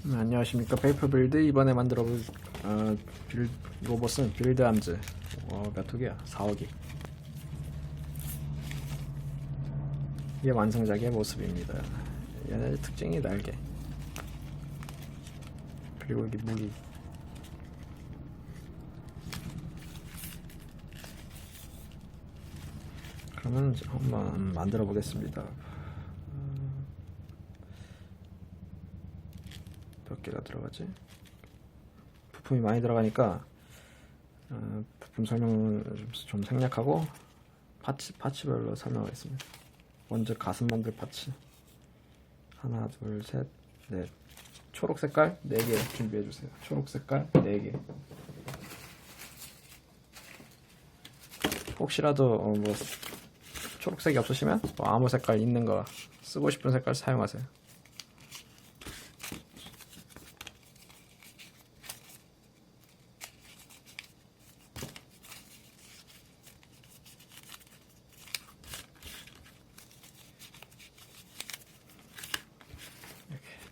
안녕하십니까. 페이퍼 빌드. 이번에 만들어 볼 로봇은 빌드 암즈. 몇 호기야? 4호기. 이게 완성작의 모습입니다. 얘네 특징이 날개, 그리고 여기 무기. 그러면 한번 만들어 보겠습니다. 몇 개가 들어가지? 부품이 많이 들어가니까 부품 설명을 좀 생략하고 파츠별로 설명하겠습니다. 먼저 가슴 만들 파츠 하나, 둘, 셋, 넷. 초록 색깔 4개 준비해 주세요. 초록 색깔 4개. 혹시라도 뭐 초록색이 없으시면 뭐 아무 색깔 있는 거, 쓰고 싶은 색깔 사용하세요.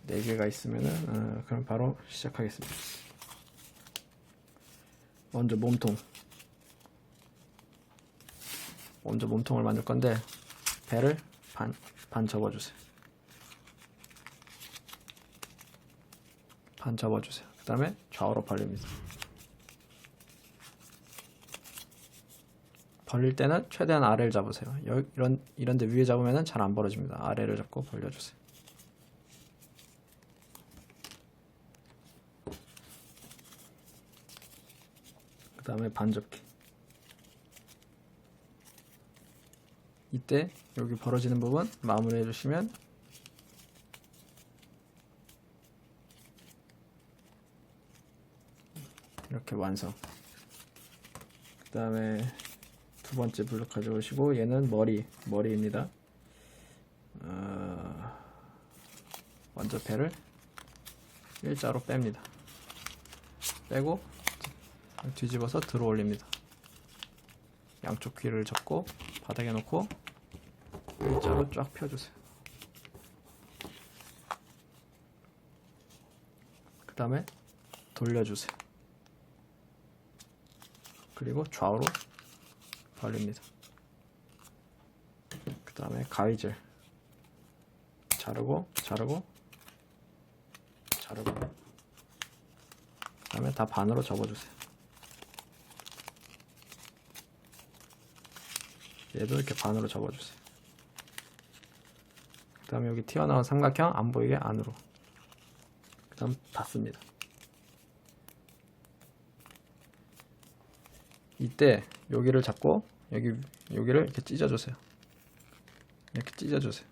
이렇게 4개가 있으면은 그럼 바로 시작하겠습니다. 먼저 몸통을 만들 건데, 배를 반 접어주세요. 반 접어주세요. 그 다음에 좌우로 벌립니다. 벌릴 때는 최대한 아래를 잡으세요. 이런데 위에 잡으면 잘 안 벌어집니다. 아래를 잡고 벌려주세요. 그 다음에 반 접기. 이때 여기 벌어지는 부분 마무리 해주시면 이렇게 완성. 그 다음에 두 번째 블록 가져오시고, 얘는 머리입니다. 먼저 배를 일자로 뺍니다. 빼고 뒤집어서 들어 올립니다. 양쪽 귀를 접고 바닥에 놓고 일자로 쫙 펴주세요. 그 다음에 돌려주세요. 그리고 좌우로 벌립니다. 그 다음에 가위질 자르고 그 다음에 다 반으로 접어주세요. 얘도 이렇게 반으로 접어주세요. 그 다음에 여기 튀어나온 삼각형 안 보이게 안으로. 그 다음 닫습니다. 이때 여기를 잡고 여기를 이렇게 찢어주세요. 이렇게 찢어주세요.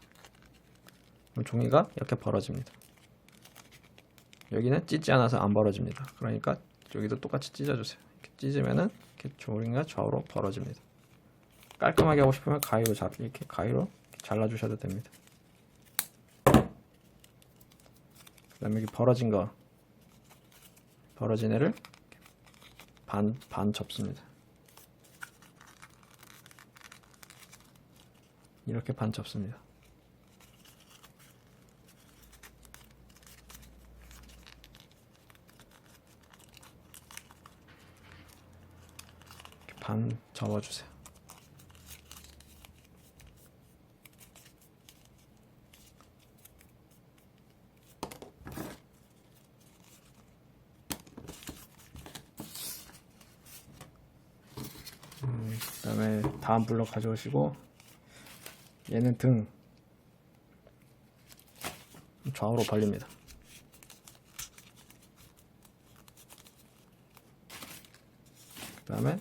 그럼 종이가 이렇게 벌어집니다. 여기는 찢지 않아서 안 벌어집니다. 그러니까 여기도 똑같이 찢어주세요. 이렇게 찢으면은 이렇게 종이가 좌우로 벌어집니다. 깔끔하게 하고 싶으면 이렇게 가위로 잘라주셔도 됩니다. 그 다음에 여기 벌어진 애를 반 접습니다. 이렇게 반 접습니다. 이렇게 반 접어주세요. 그 다음에 다음 블럭 가져오시고, 얘는 등 좌우로 벌립니다. 그 다음에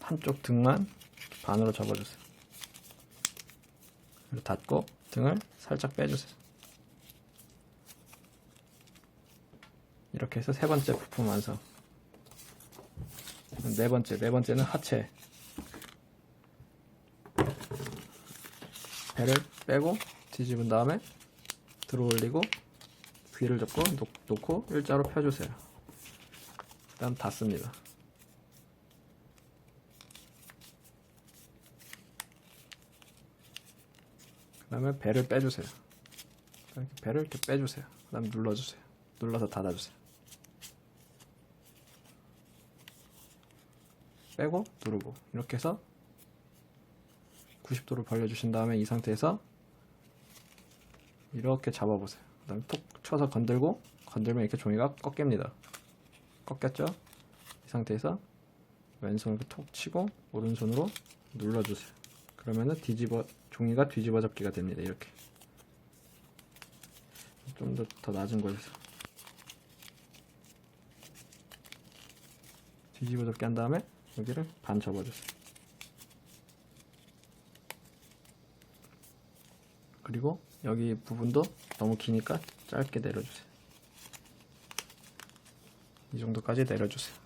한쪽 등만 반으로 접어주세요. 그리고 닫고 등을 살짝 빼주세요. 이렇게 해서 세 번째 부품 완성. 네 번째는 하체. 배를 빼고 뒤집은 다음에 들어 올리고 귀를 잡고 놓고 일자로 펴주세요. 그 다음 닫습니다. 그 다음에 배를 빼주세요. 배를 이렇게 빼주세요. 다음 눌러주세요. 눌러서 닫아주세요. 빼고 누르고 이렇게 해서 90도로 벌려주신 다음에 이 상태에서 이렇게 잡아보세요. 그 다음에 톡 쳐서 건들면 이렇게 종이가 꺾입니다. 꺾였죠? 이 상태에서 왼손을 이렇게 톡 치고 오른손으로 눌러주세요. 그러면은 종이가 뒤집어 접기가 됩니다. 이렇게 좀 더 낮은 곳에서 뒤집어 접기 한 다음에 여기를 반 접어주세요. 그리고 여기 부분도 너무 기니까 짧게 내려주세요. 이 정도까지 내려주세요.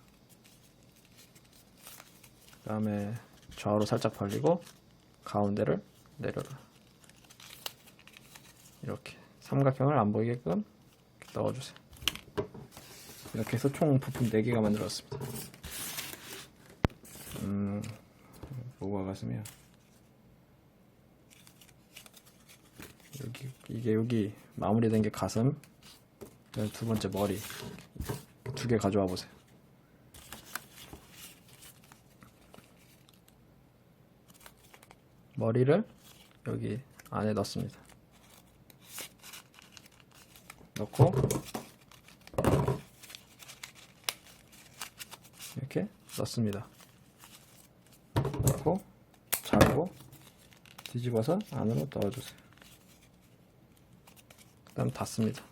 그 다음에 좌우로 살짝 벌리고 가운데를 내려라. 이렇게 삼각형을 안 보이게끔 넣어주세요. 이렇게 해서 총 부품 4개가 만들어졌습니다. 뭐가 가슴이야? 여기 마무리된 게 가슴, 두 번째 머리 2개 가져와 보세요. 머리를 여기 안에 넣습니다. 넣고 이렇게 넣습니다. 넣고 자르고 뒤집어서 안으로 넣어주세요. 그 다음 닫습니다.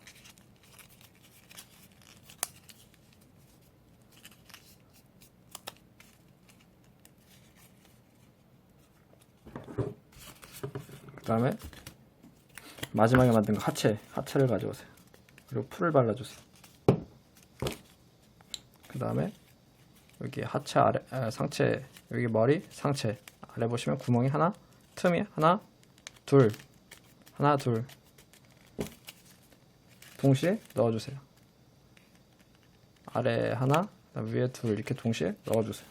그 다음에 마지막에 만든 거 하체를 가져오세요. 그리고 풀을 발라주세요. 그 다음에 여기 하체 아래, 상체, 여기 머리, 상체 아래 보시면 구멍이 틈이 하나, 둘 동시에 넣어주세요. 아래 하나, 위에 둘 이렇게 동시에 넣어주세요.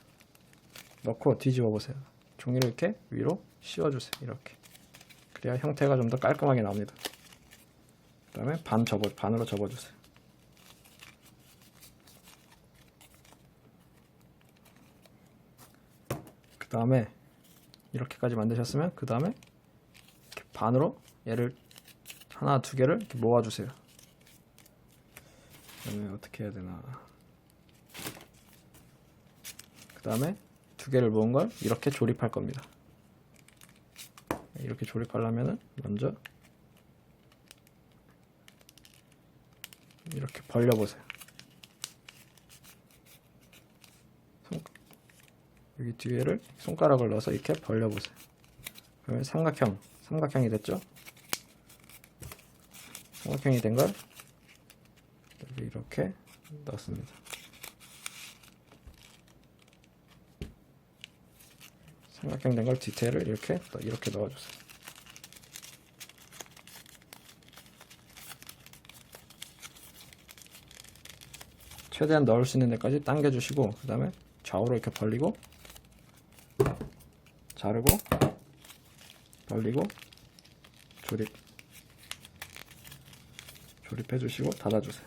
넣고 뒤집어 보세요. 종이를 이렇게 위로 씌워주세요. 이렇게. 그래야 형태가 좀 더 깔끔하게 나옵니다. 그 다음에 반으로 접어주세요. 그 다음에 이렇게까지 만드셨으면 그 다음에 이렇게 반으로 얘를 하나, 2개를 이렇게 모아주세요. 그 다음에 어떻게 해야 되나. 그 다음에 2개를 모은 걸 이렇게 조립할 겁니다. 이렇게 조립하려면은 먼저 이렇게 벌려보세요. 여기 뒤에를 손가락을 넣어서 이렇게 벌려보세요. 그러면 삼각형이 됐죠? 삼각형이 된 걸 여기 이렇게 넣습니다. 삼각형 된 걸 디테일을 이렇게 넣어주세요. 최대한 넣을 수 있는 데까지 당겨주시고 그 다음에 좌우로 이렇게 벌리고 자르고 벌리고 조립해 주시고 닫아주세요.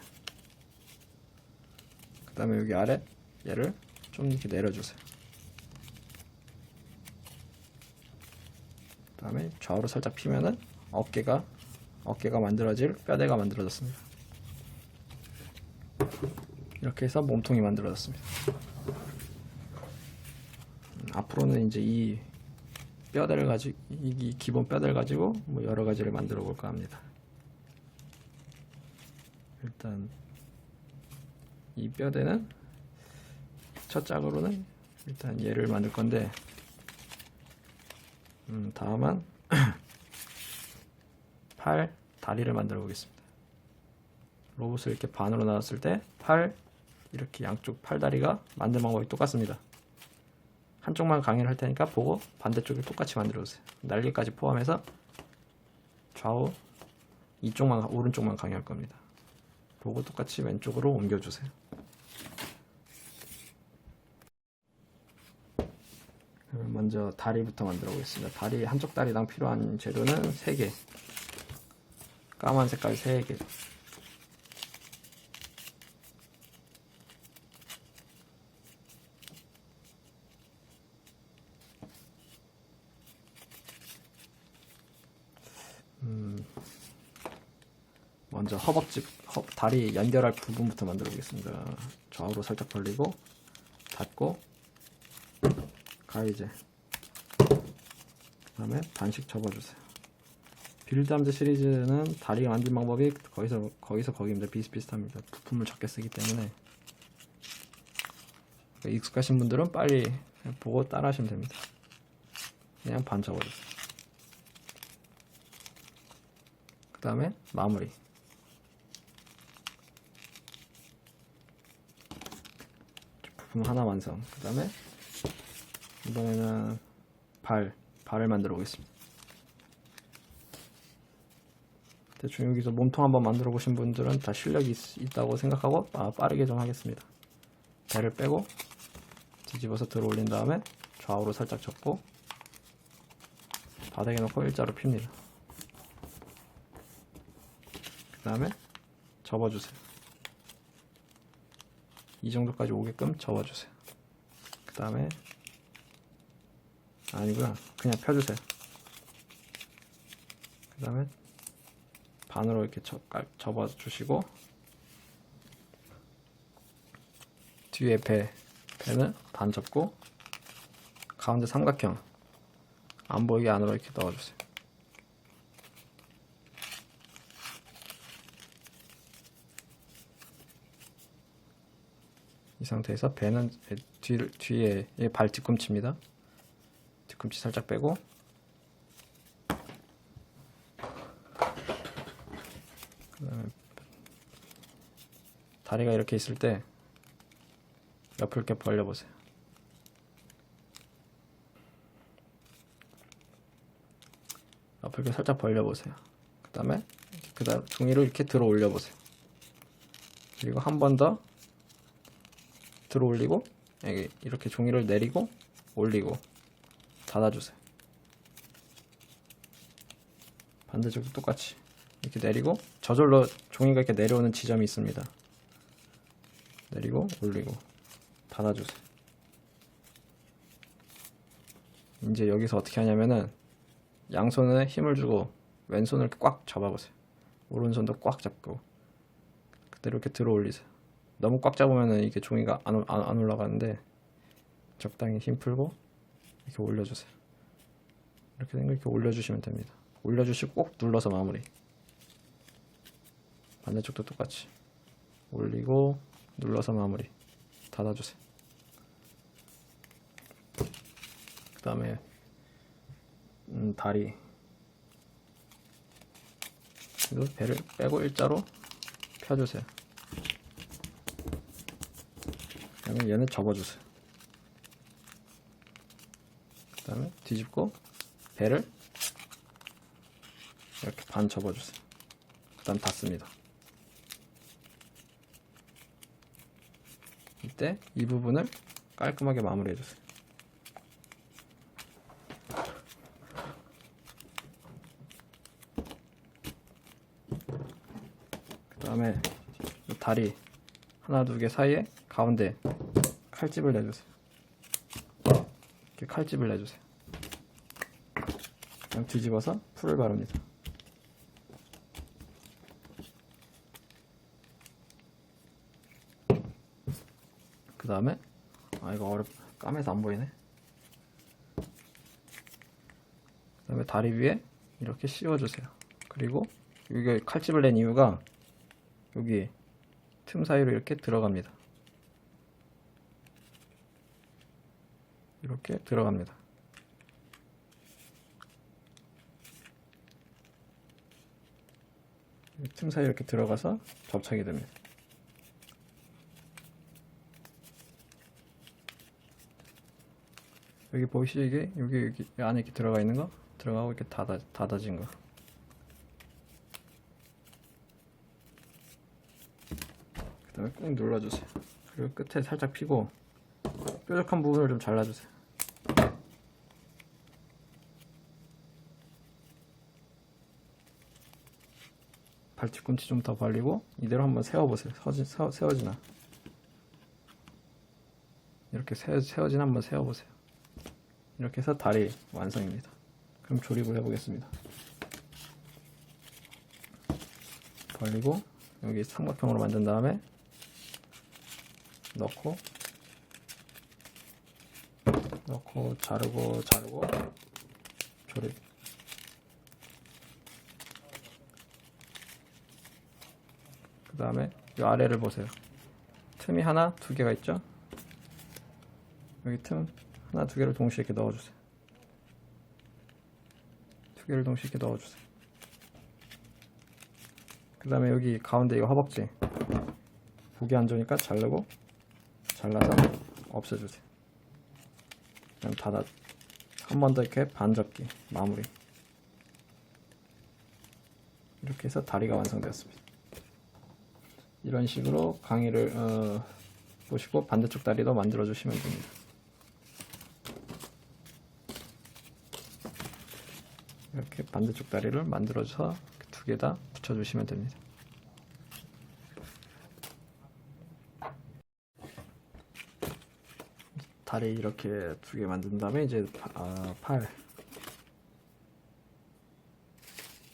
그 다음에 여기 아래 얘를 좀 이렇게 내려주세요. 그 다음에 좌우로 살짝 피면은 어깨가 만들어질 뼈대가 만들어졌습니다. 이렇게 해서 몸통이 만들어졌습니다. 앞으로는 이제 이 기본 뼈대를 가지고 뭐 여러 가지를 만들어 볼까 합니다. 일단 이 뼈대는 첫 짝으로는 일단 얘를 만들 건데 다음은 팔, 다리를 만들어 보겠습니다. 로봇을 이렇게 반으로 나눴을 때 이렇게 양쪽 팔다리가 만든 방법이 똑같습니다. 한쪽만 강의를 할 테니까 보고 반대쪽을 똑같이 만들어 주세요. 날개까지 포함해서 좌우 오른쪽만 강의할 겁니다. 보고 똑같이 왼쪽으로 옮겨 주세요. 먼저 다리부터 만들어 보겠습니다. 한쪽 다리당 필요한 재료는 3개, 까만 색깔 3개, 먼저 다리 연결할 부분부터 만들어 보겠습니다. 좌우로 살짝 벌리고 닫고 가위제, 그 다음에 반씩 접어주세요. 빌드암드 시리즈는 다리 만든 방법이 거기서 거기입니다. 비슷비슷합니다. 부품을 적게 쓰기 때문에 익숙하신 분들은 빨리 보고 따라 하시면 됩니다. 그냥 반 접어주세요. 그 다음에 마무리. 부품 하나 완성. 그 다음에 이번에는 발을 만들어 보겠습니다. 대충 여기서 몸통 한번 만들어 보신 분들은 다 실력이 있다고 생각하고 빠르게 좀 하겠습니다. 배를 빼고 뒤집어서 들어 올린 다음에 좌우로 살짝 접고 바닥에 놓고 일자로 핍니다. 그 다음에 접어주세요. 이 정도까지 오게끔 접어주세요. 그 다음에 아니구나, 그냥 펴주세요. 그 다음에 반으로 이렇게 접어주시고 뒤에 배는 반 접고 가운데 삼각형 안 보이게 안으로 이렇게 넣어주세요. 이 상태에서 배는 뒤에 발 뒤꿈치입니다. 뒤꿈치 살짝 빼고 그다음에 다리가 이렇게 있을 때 옆을 이렇게 벌려보세요. 옆을 이렇게 살짝 벌려보세요. 그 다음 종이를 이렇게 들어 올려보세요. 그리고 한 번 더 들어 올리고 이렇게 종이를 내리고 올리고 닫아주세요. 반대쪽도 똑같이 이렇게 내리고 저절로 종이가 이렇게 내려오는 지점이 있습니다. 내리고 올리고 닫아주세요. 이제 여기서 어떻게 하냐면은 양손에 힘을 주고 왼손을 이렇게 꽉 잡아보세요. 오른손도 꽉 잡고 그대로 이렇게 들어 올리세요. 너무 꽉 잡으면은 이게 종이가 안 올라가는데 적당히 힘 풀고 이렇게 올려주세요. 이렇게 된 거 이렇게 올려주시면 됩니다. 올려주시고 꼭 눌러서 마무리. 반대쪽도 똑같이 올리고 눌러서 마무리. 닫아주세요. 그 다음에 다리 그리고 배를 빼고 일자로 펴주세요. 그 다음에 얘는 접어주세요. 그 다음에 뒤집고 배를 이렇게 반 접어주세요. 그 다음 닫습니다. 이때 이 부분을 깔끔하게 마무리해주세요. 그 다음에 다리 하나 두 개 사이에 가운데 칼집을 내주세요. 이렇게 칼집을 내주세요. 그냥 뒤집어서 풀을 바릅니다. 그 다음에 이거 까매서 안 보이네. 그 다음에 다리 위에 이렇게 씌워주세요. 그리고 여기 칼집을 낸 이유가 여기 틈 사이로 이렇게 들어갑니다. 이렇게 들어갑니다. 틈 사이 이렇게 들어가서 접착이 됩니다. 여기 보이시죠? 이게 여기 안에 이렇게 들어가 있는 거 들어가고 이렇게 닫아진 거. 그 다음에 꾹 눌러주세요. 그리고 끝에 살짝 피고 뾰족한 부분을 좀 잘라주세요. 발 뒤꿈치 좀 더 벌리고 이대로 한번 세워보세요. 세워지나? 이렇게 세워지나 한번 세워보세요. 이렇게 해서 다리 완성입니다. 그럼 조립을 해보겠습니다. 벌리고 여기 삼각형으로 만든 다음에 넣고 자르고 조립. 그 다음에 이 아래를 보세요. 틈이 하나, 두 개가 있죠? 여기 틈 하나, 두 개를 동시에 이렇게 넣어주세요. 두 개를 동시에 이렇게 넣어주세요. 그 다음에 여기 가운데 이거 허벅지 보기 안 좋으니까 자르고 잘라서 없애주세요. 그냥 닫아. 한 번 더 이렇게 반접기 마무리. 이렇게 해서 다리가 완성되었습니다. 이런 식으로 강의를 보시고 반대쪽 다리도 만들어 주시면 됩니다. 이렇게 반대쪽 다리를 만들어서 두 개 다 붙여주시면 됩니다. 다리 이렇게 두 개 만든 다음에 이제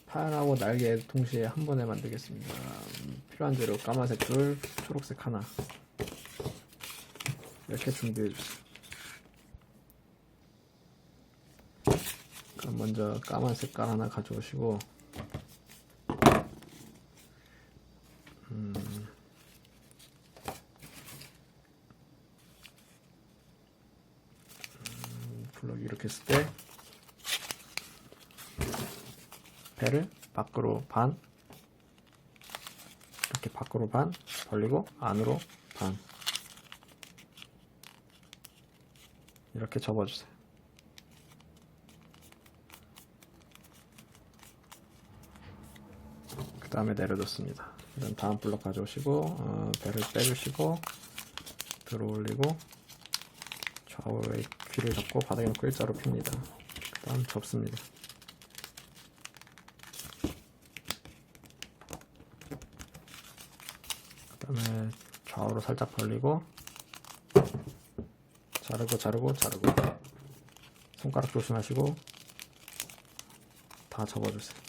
팔하고 날개 동시에 한 번에 만들겠습니다. 필요한 재료 까만색 둘, 초록색 하나 이렇게 준비해 주세요. 그럼 먼저 까만 색깔 하나 가져오시고 블럭 이렇게 했을 때 배를 밖으로 반, 이렇게 밖으로 반 벌리고 안으로 반 이렇게 접어주세요. 그 다음에 내려놓습니다. 그럼 다음 블럭 가져오시고 배를 빼주시고 들어 올리고 좌우의 귀를 잡고 바닥에 놓고 일자로 핍니다. 그 다음 접습니다. 그 다음에 좌우로 살짝 벌리고 자르고 손가락 조심하시고 다 접어주세요.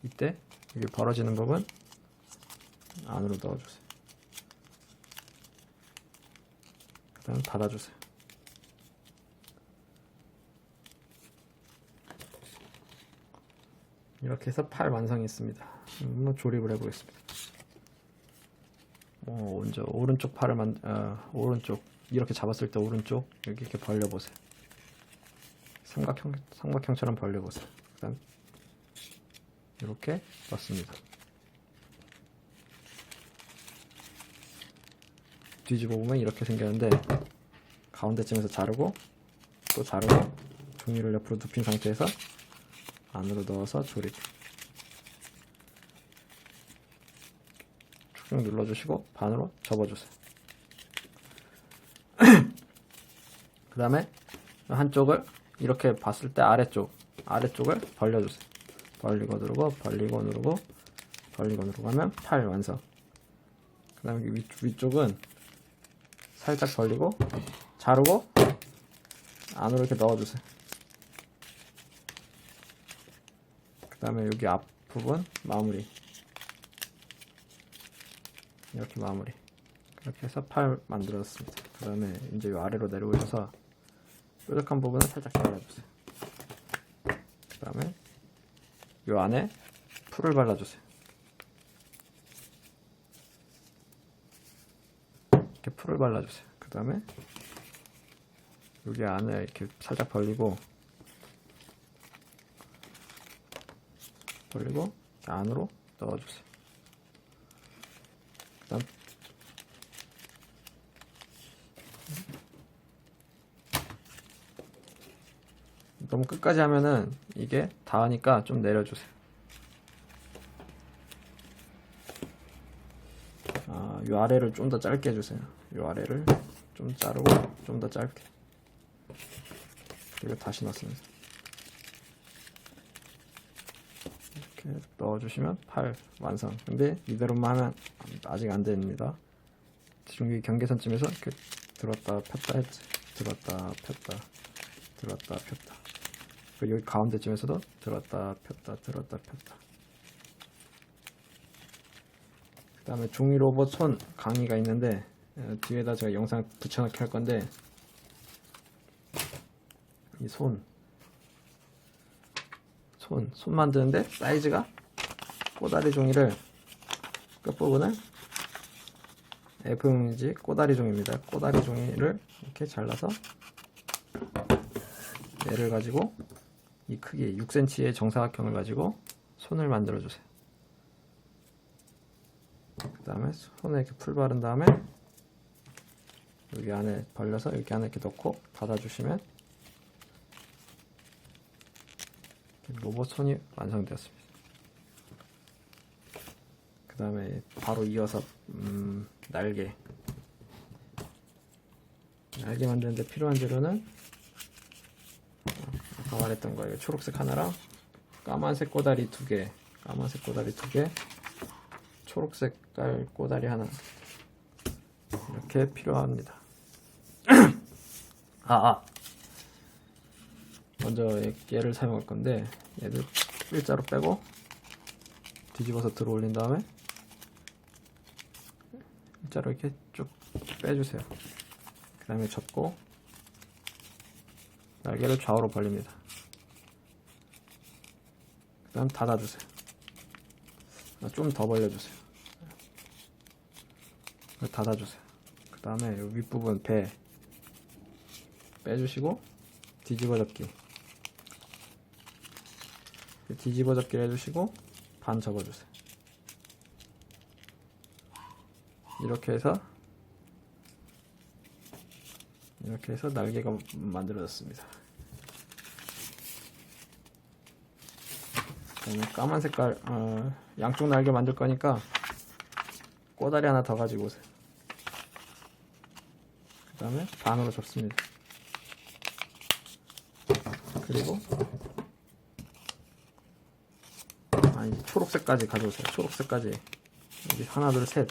이때 여기 벌어지는 부분 안으로 넣어주세요. 그 다음 닫아주세요. 이렇게 해서 팔 완성이 있습니다. 한번 조립을 해보겠습니다. 먼저 오른쪽 팔을 오른쪽 이렇게 잡았을 때 오른쪽 여기 이렇게 벌려보세요. 삼각형처럼 벌려보세요. 그 다음 이렇게 넣습니다. 뒤집어 보면 이렇게 생겼는데 가운데쯤에서 자르고 또 자르고 종이를 옆으로 눕힌 상태에서 안으로 넣어서 조립. 축 눌러주시고 반으로 접어주세요. 그 다음에 한쪽을 이렇게 봤을 때 아래쪽을 벌려주세요. 벌리고 누르고 하면 팔 완성. 그 다음에 위쪽은 살짝 벌리고 자르고 안으로 이렇게 넣어주세요. 그 다음에 여기 앞부분 마무리. 이렇게 마무리. 그렇게 해서 팔 만들었습니다. 그 다음에 이제 이 아래로 내려오셔서 뾰족한 부분을 살짝 잘라주세요. 그 다음에 이 안에 풀을 발라주세요. 이렇게 풀을 발라주세요. 그 다음에 여기 안에 이렇게 살짝 벌리고 이렇게 안으로 넣어주세요. 그 다음 너무 끝까지 하면은 이게 닿으니까 좀 내려주세요. 이 아래를 좀 더 짧게 해주세요. 이 아래를 좀 자르고 좀 더 짧게. 그리고 다시 넣습니다. 이렇게 넣어주시면 팔 완성. 근데 이대로만 하면 아직 안 됩니다. 여기 경계선쯤에서 이렇게 들었다 폈다 했지. 들었다 폈다 들었다 폈다. 그리고 여기 가운데쯤에서도 들었다 폈다 들었다 폈다. 그 다음에 종이 로봇 손 강의가 있는데 뒤에다 제가 영상 붙여넣기 할 건데, 이 손 만드는데 사이즈가 꼬다리 종이를 끝부분을 F용지 꼬다리 종입니다. 꼬다리 종이를 이렇게 잘라서 얘를 가지고 이 크기 6cm의 정사각형을 가지고 손을 만들어 주세요. 그 다음에 손에 이렇게 풀 바른 다음에 여기 안에 벌려서 여기 안에 이렇게 넣고 닫아 주시면 로봇 손이 완성되었습니다. 그 다음에 바로 이어서 날개 만드는데 필요한 재료는 아까 말했던 거예요. 초록색 하나랑 까만색 꼬다리 2개, 초록색깔 꼬다리 하나, 이렇게 필요합니다. 먼저 얘를 사용할 건데, 얘를 일자로 빼고 뒤집어서 들어 올린 다음에 일자로 이렇게 쭉 빼주세요. 그 다음에 접고 날개를 좌우로 벌립니다. 그 다음 닫아주세요. 좀 더 벌려주세요. 닫아주세요. 그 다음에 윗부분 배 빼주시고 뒤집어 접기를 해주시고 반 접어주세요. 이렇게 해서 날개가 만들어졌습니다. 그다음에 까만 색깔 양쪽 날개 만들 거니까 꼬다리 하나 더 가지고 오세요. 그 다음에 반으로 접습니다. 그리고 이제 초록색까지 가져오세요. 초록색까지 여기 하나 둘 셋,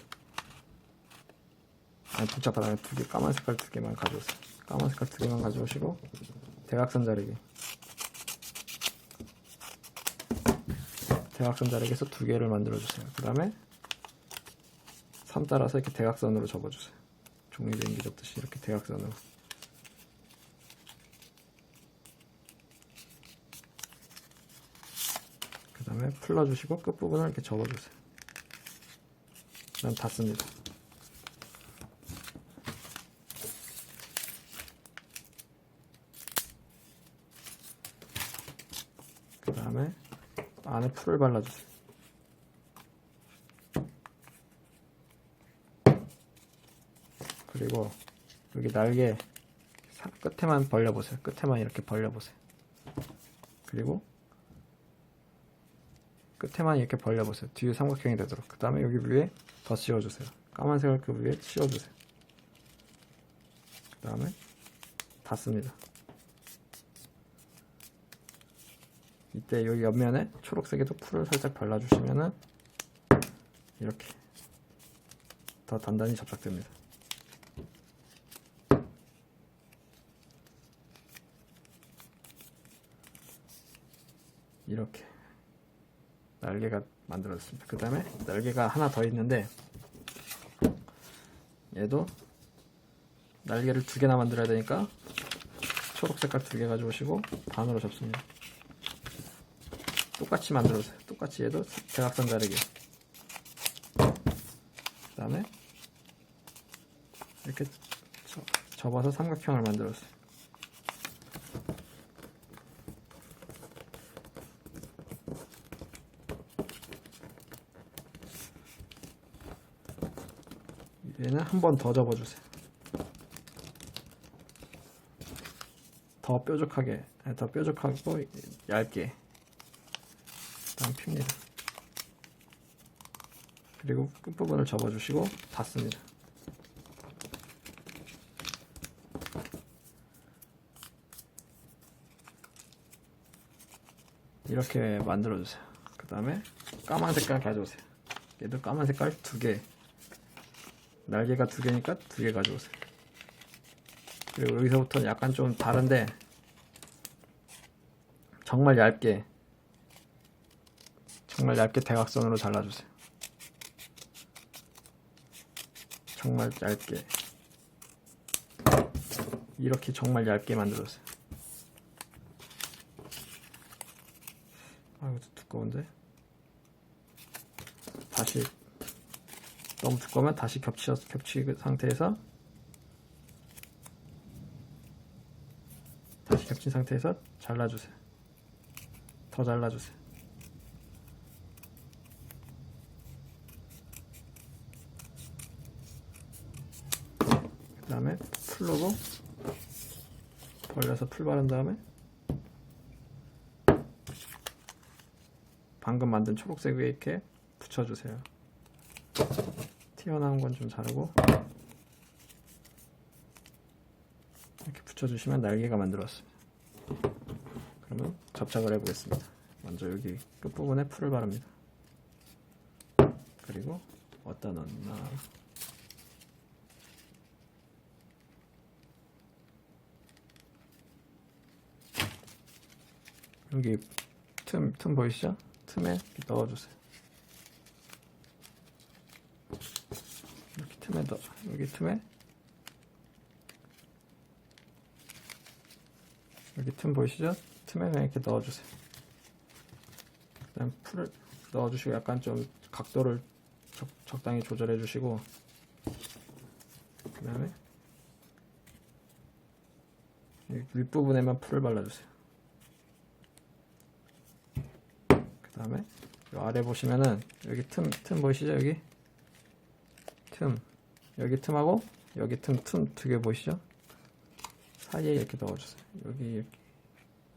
복잡하다. 2개, 까만 색깔 2개만 가져오세요. 까만 색깔 2개만 가져오시고 대각선 자르기에서 2개를 만들어주세요. 그 다음에 3 따라서 이렇게 대각선으로 접어주세요. 종이 비행기 접듯이 이렇게 대각선으로. 그 다음에 풀러주시고 끝부분을 이렇게 접어주세요. 그 다음 닫습니다. 그 다음에 안에 풀을 발라주세요. 그리고 여기 날개 끝에만 벌려보세요. 끝에만 이렇게 벌려보세요. 그리고 끝에만 이렇게 벌려보세요. 뒤에 삼각형이 되도록. 그 다음에 여기 위에 더 씌워주세요. 까만색을 그 위에 씌워주세요. 그 다음에 닫습니다. 이때 여기 옆면에 초록색에도 풀을 살짝 발라주시면은 이렇게 더 단단히 접착됩니다. 이렇게 날개가 만들어졌습니다. 그 다음에 날개가 하나 더 있는데, 얘도 날개를 2개나 만들어야 되니까 초록 색깔 2개 가져오시고 반으로 접습니다. 똑같이 만들어주세요. 똑같이 얘도 대각선 자르기. 그 다음에 이렇게 접어서 삼각형을 만들었어요. 얘는 한 번 더 접어주세요. 더 뾰족하고 얇게. 다음 핍니다. 그리고 끝부분을 접어주시고 닫습니다. 이렇게 만들어주세요. 그 다음에 까만 색깔 가져오세요. 얘도 까만 색깔 2개. 날개가 2개니까 2개 가져오세요. 그리고 여기서부터는 약간 좀 다른데, 정말 얇게 대각선으로 잘라주세요. 정말 얇게, 이렇게 정말 얇게 만들어주세요. 아, 이거 두꺼운데? 다시, 너무 두꺼우면 다시 겹친 상태에서 잘라주세요. 더 잘라주세요. 그 다음에 풀로고 벌려서 풀 바른 다음에 방금 만든 초록색 위에 이렇게 붙여주세요. 튀어나온 건 좀 자르고 이렇게 붙여주시면 날개가 만들었습니다. 그러면 접착을 해보겠습니다. 먼저 여기 끝부분에 풀을 바릅니다. 그리고 어디다 넣나, 여기 틈 보이시죠? 틈에 이렇게 넣어주세요. 이렇게 틈에 여기 틈 보이시죠? 틈에 그냥 이렇게 넣어주세요. 그다음 풀을 넣어주시고 약간 좀 각도를 적당히 조절해 주시고, 그 다음에 윗부분에만 풀을 발라주세요. 그 다음에 아래 보시면은 여기 틈 보이시죠? 여기 틈하고 여기 틈 두 개 보이시죠? 사이에 이렇게 넣어주세요. 여기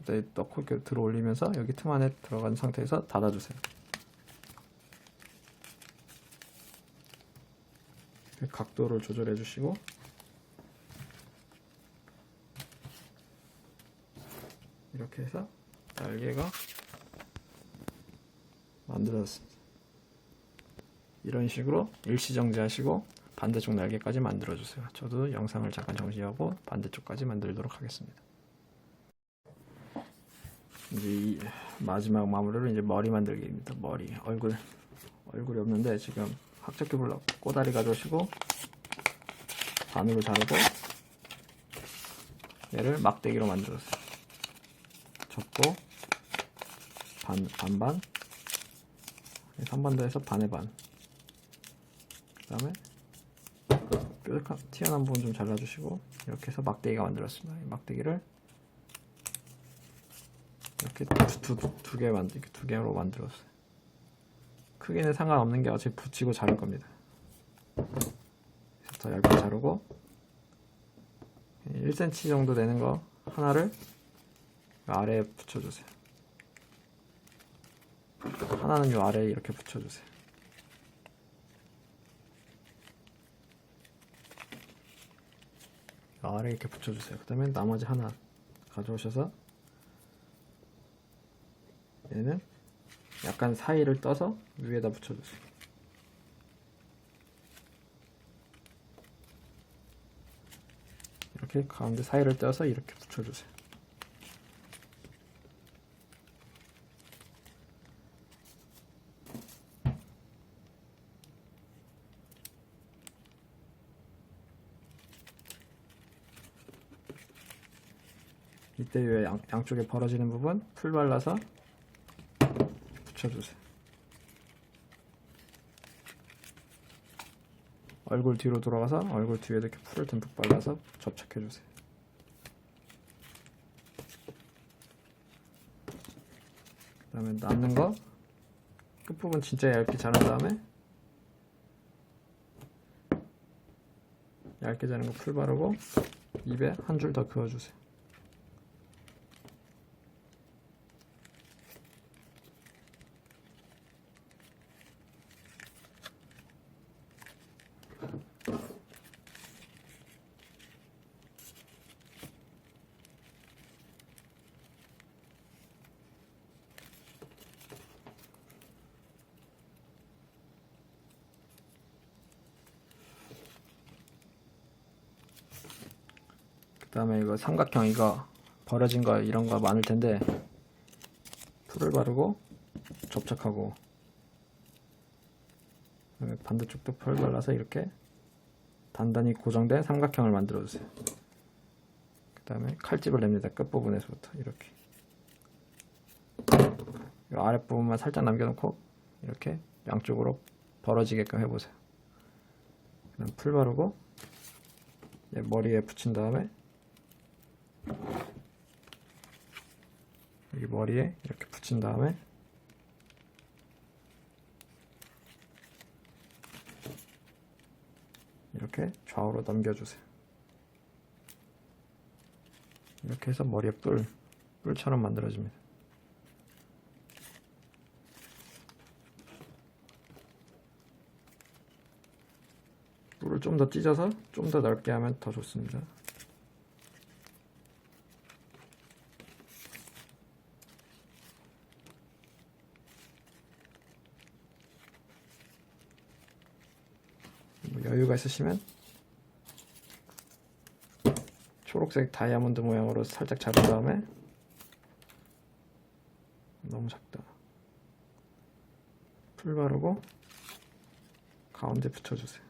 이렇게 넣고 이렇게 들어 올리면서 여기 틈 안에 들어간 상태에서 닫아주세요. 각도를 조절해 주시고, 이렇게 해서 날개가 만들어졌습니다. 이런 식으로 일시정지 하시고 반대쪽 날개까지 만들어 주세요. 저도 영상을 잠깐 정지하고 반대쪽까지 만들도록 하겠습니다. 이제 이 마지막 마무리로 이제 머리 만들기입니다. 머리, 얼굴이 없는데 지금 학적기 블럭 꼬다리 가져오시고 반으로 자르고 얘를 막대기로 만들었어요. 접고 반반, 3번 더해서 반의 반. 그 다음에 뾰족한 튀어나온 부분 좀 잘라주시고 이렇게 해서 막대기가 만들었습니다. 이 막대기를 이렇게 두 개로 만들었어요. 크기는 상관없는 게 어차피 붙이고 자를 겁니다. 그래서 더 얇게 자르고 1cm 정도 되는 거 하나를 아래에 붙여주세요. 하나는 이 아래에 이렇게 붙여주세요. 아래에 이렇게 붙여주세요. 그 다음에 나머지 하나 가져오셔서 얘는 약간 사이를 떠서 위에다 붙여주세요. 이렇게 가운데 사이를 떼어서 이렇게 붙여주세요. 이때 왜 양쪽에 벌어지는 부분 풀 발라서 붙여주세요. 얼굴 뒤로 돌아가서 얼굴 뒤에도 이렇게 풀을 듬뿍 발라서 접착해주세요. 그 다음에 남는 거 끝부분 진짜 얇게 자른 다음에 얇게 자른 거 풀 바르고 입에 한 줄 더 그어주세요. 그 다음에 이거 삼각형 이거 벌어진 거 이런 거 많을 텐데 풀을 바르고 접착하고, 반대쪽도 풀을 발라서 이렇게 단단히 고정된 삼각형을 만들어 주세요. 그 다음에 칼집을 냅니다. 끝부분에서부터 이렇게 이 아랫부분만 살짝 남겨놓고 이렇게 양쪽으로 벌어지게끔 해보세요. 그 다음 풀 바르고 머리에 붙인 다음에 여기 머리에 이렇게 붙인 다음에 이렇게 좌우로 넘겨주세요. 이렇게 해서 머리에 뿔처럼 만들어집니다. 뿔을 좀 더 찢어서 좀 더 넓게 하면 더 좋습니다. 여유가 있으시면 초록색 다이아몬드 모양으로 살짝 잡은 다음에, 너무 작다, 풀 바르고 가운데 붙여주세요.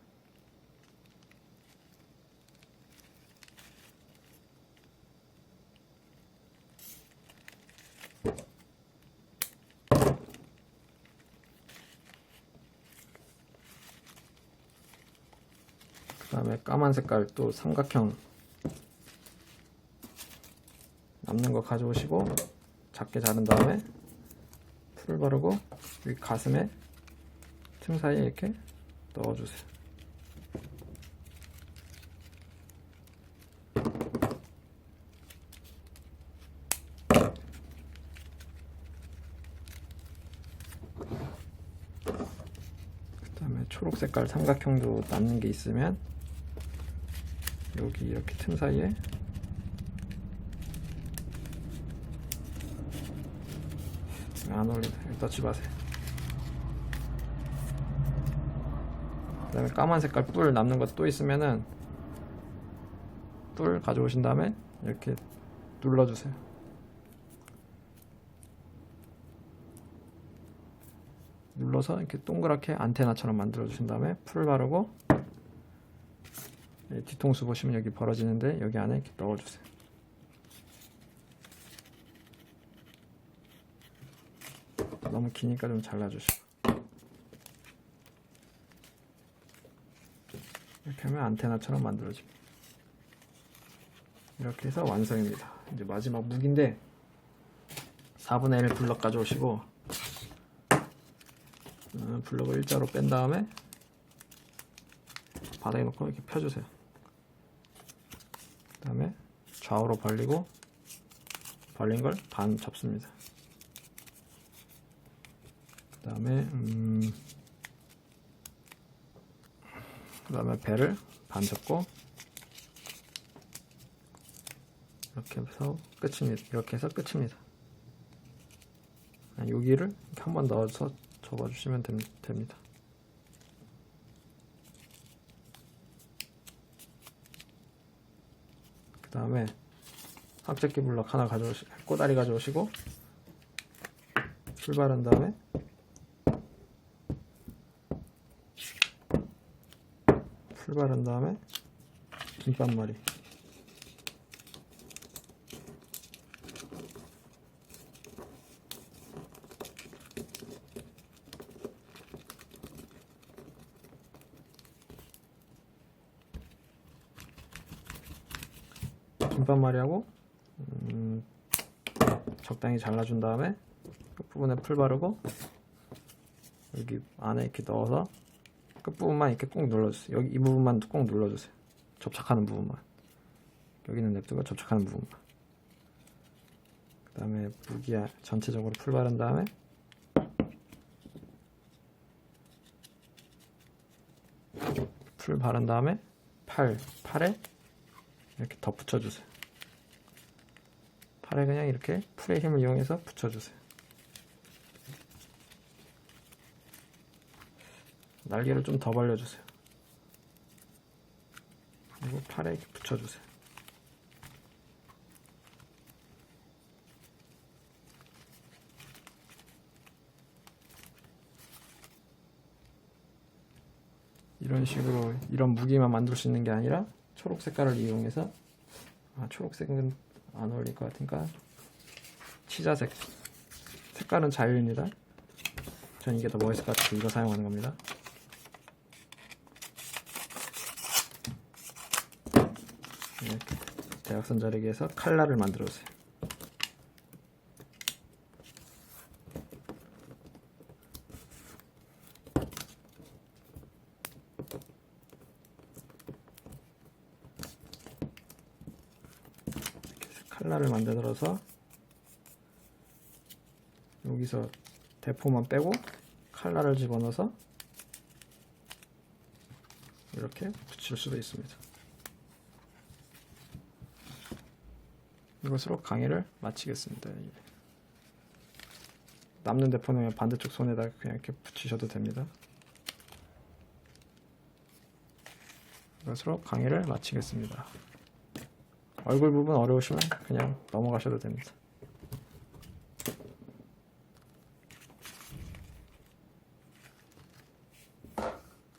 그 다음에 까만 색깔 또 삼각형 남는 거 가져오시고 작게 자른 다음에 풀 바르고 여기 가슴에 틈 사이에 이렇게 넣어주세요. 그 다음에 초록 색깔 삼각형도 남는 게 있으면 여기 이렇게 틈 사이에 안 어울린다. 넣지 마세요. 그 다음에 까만 색깔 뿔 남는 것 또 있으면은 뿔 가져오신 다음에 이렇게 눌러주세요. 눌러서 이렇게 동그랗게 안테나처럼 만들어 주신 다음에 풀 바르고 뒤통수 보시면 여기 벌어지는데 여기 안에 이렇게 넣어주세요. 너무 기니까 좀 잘라주시고, 이렇게 하면 안테나처럼 만들어집니다. 이렇게 해서 완성입니다. 이제 마지막 무기인데 4분의 1 블럭 가져오시고 블럭을 일자로 뺀 다음에 바닥에 놓고 이렇게 펴주세요. 그 다음에 좌우로 벌리고 벌린 걸 반 접습니다. 그 다음에 배를 반 접고 이렇게 해서 끝입니다. 이렇게 해서 끝입니다. 여기를 이렇게 한번 넣어서 접어주시면 됩니다. 그 다음에 학접기 블럭 하나 꼬다리 가져오시고 풀 바른 다음에 김밥머리, 김밥머리하고 적당히 잘라준 다음에 끝부분에 풀 바르고 여기 안에 이렇게 넣어서 끝부분만 이렇게 꾹 눌러주세요. 여기 이 부분만 꾹 눌러주세요. 접착하는 부분만. 여기는 냅두고 접착하는 부분만. 그 다음에 무기 전체적으로 풀 바른 다음에 풀 바른 다음에 팔에 이렇게 덧 붙여주세요. 팔에 그냥 이렇게 풀의 힘을 이용해서 붙여주세요. 날개를 좀 더 벌려주세요. 그리고 팔에 이렇게 붙여주세요. 이런 식으로 이런 무기만 만들 수 있는 게 아니라 초록 색깔을 이용해서, 초록색은 안 어울릴 것 같으니까 치자색, 색깔은 자유입니다. 전 이게 더 멋있을 것 같아서 이거 사용하는 겁니다. 이렇게 대각선 자르기에서 칼날을 만들어 주세요. 칼날을 만들어서 여기서 대포만 빼고 칼날을 집어넣어서 이렇게 붙일 수도 있습니다. 이것으로 강의를 마치겠습니다. 남는 대포는 반대쪽 손에다 그냥 이렇게 붙이셔도 됩니다. 이것으로 강의를 마치겠습니다. 얼굴 부분 어려우시면 그냥 넘어가셔도 됩니다.